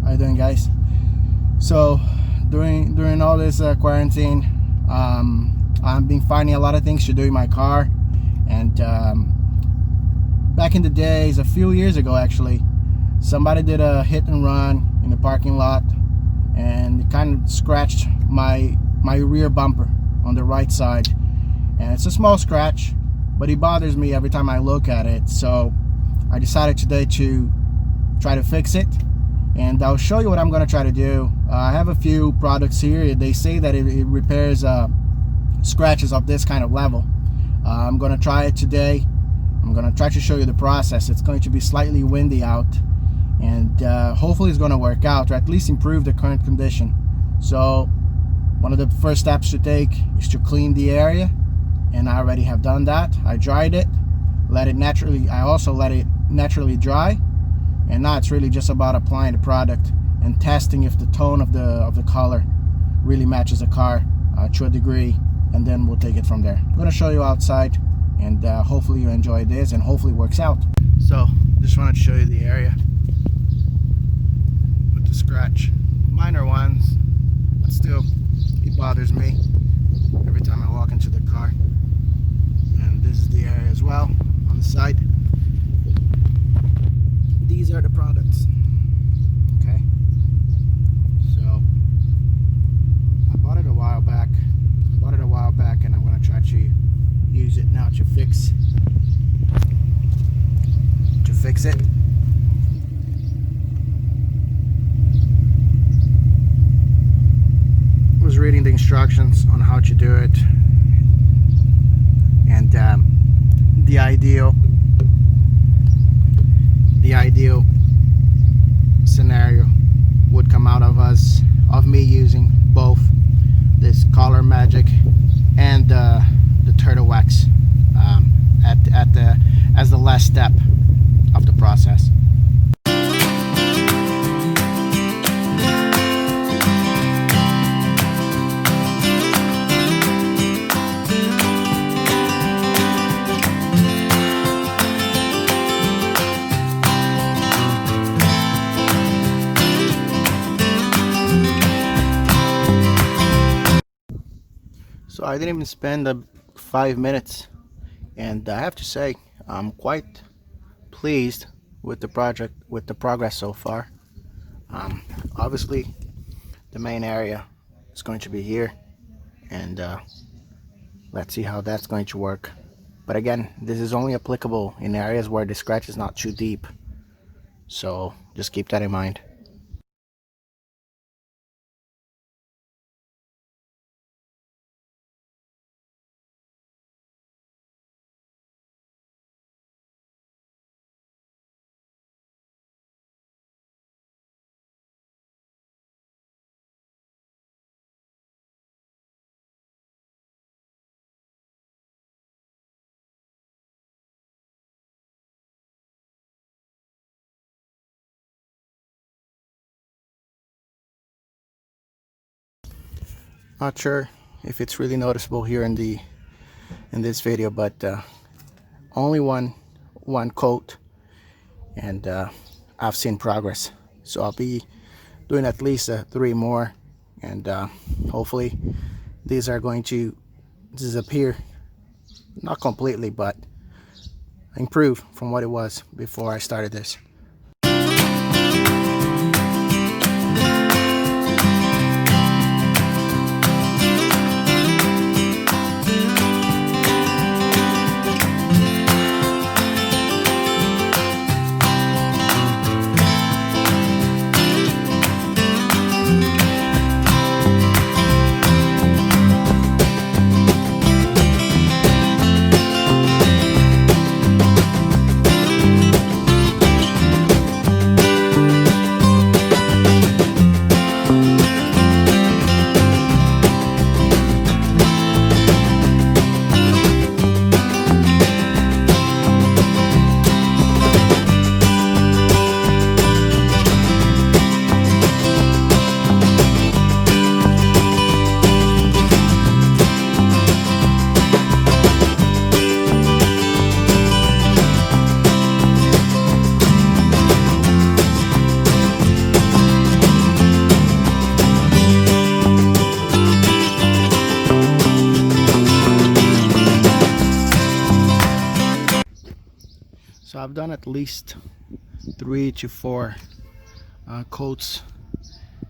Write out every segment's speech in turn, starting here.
How you doing, guys? So during all this quarantine, I've been finding a lot of things to do in my car. And back in the days, a few years ago actually, somebody did a hit and run in the parking lot, and it kind of scratched my rear bumper on the right side. And it's a small scratch, but it bothers me every time I look at it. So I decided today to try to fix it, and I'll show you what I'm going to try to do. I have a few products here. They say that it repairs scratches of this kind of level. I'm going to try it today. I'm going to try to show you the process. It's going to be slightly windy out, and hopefully it's going to work out, or at least improve the current condition. So one of the first steps to take is to clean the area, and I already have done that. I dried it, I also let it naturally dry, and now it's really just about applying the product and testing if the tone of the color really matches the car to a degree, and then we'll take it from there. I'm going to show you outside, and hopefully you enjoy this and hopefully it works out. So just wanted to show you the area with the scratch. Minor ones, but still it bothers me every time I walk into the car. And this is the area as well on the side. These are the products. Okay, so I bought it a while back. And I'm going to try to use it now to fix it. I was reading the instructions on how to do it, and the ideal scenario would come out of me using both this color magic and the turtle wax as the last step of the process. So I didn't even spend 5 minutes, and I have to say I'm quite pleased with the project, with the progress so far. Obviously the main area is going to be here, and let's see how that's going to work. But again, this is only applicable in areas where the scratch is not too deep, so just keep that in mind. Not sure if it's really noticeable here in this video, but only one coat, and I've seen progress. So I'll be doing at least 3 more, and hopefully these are going to disappear, not completely, but improve from what it was before I started this. at least 3 to 4 coats,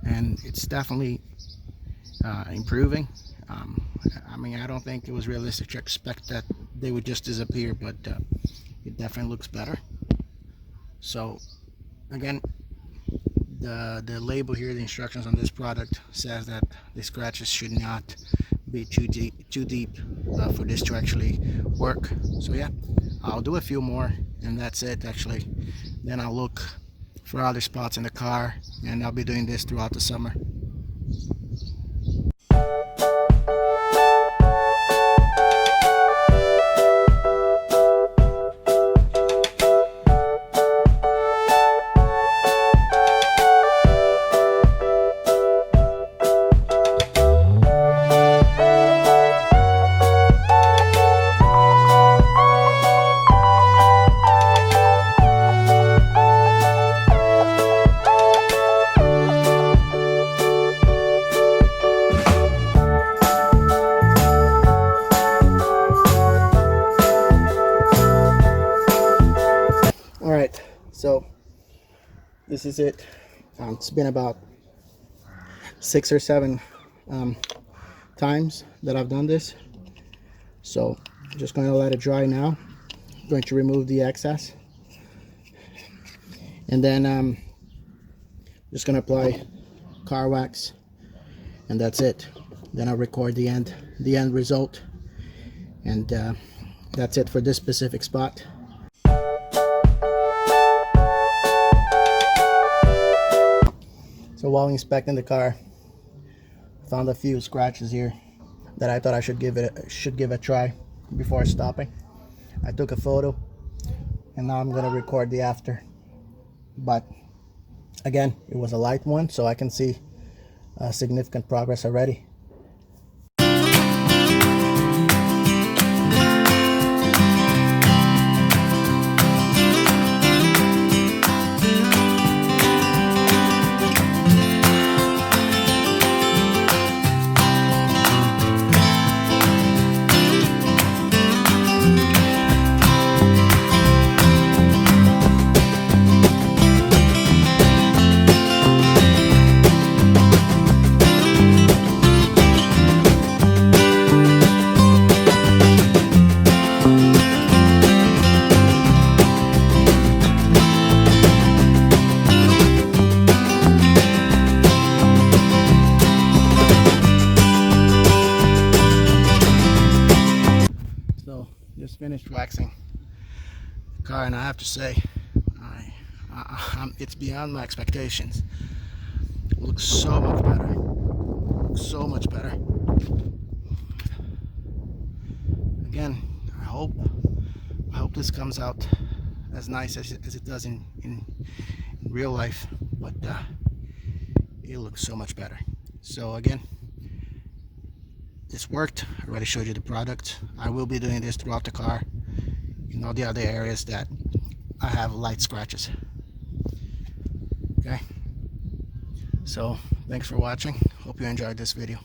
and it's definitely improving. I mean, I don't think it was realistic to expect that they would just disappear, but it definitely looks better. So again, the label here, the instructions on this product says that the scratches should not be too deep for this to actually work. So yeah, I'll do a few more and that's it actually. Then I'll look for other spots in the car, and I'll be doing this throughout the summer. Alright, so this is it. It's been about 6 or 7 times that I've done this. So I'm just going to let it dry now. I'm going to remove the excess. And then just going to apply car wax. And that's it. Then I'll record the end result. And that's it for this specific spot. So while inspecting the car, I found a few scratches here that I thought I should give a try before stopping. I took a photo, and now I'm gonna record the after. But again, it was a light one, so I can see significant progress already. Just finished waxing the car, and I have to say, it's beyond my expectations. It looks so much better. So much better. Again, I hope this comes out as nice as it does in real life, but it looks so much better. So again, this worked. I already showed you the product. I will be doing this throughout the car in all the other areas that I have light scratches. Okay, so thanks for watching. Hope you enjoyed this video.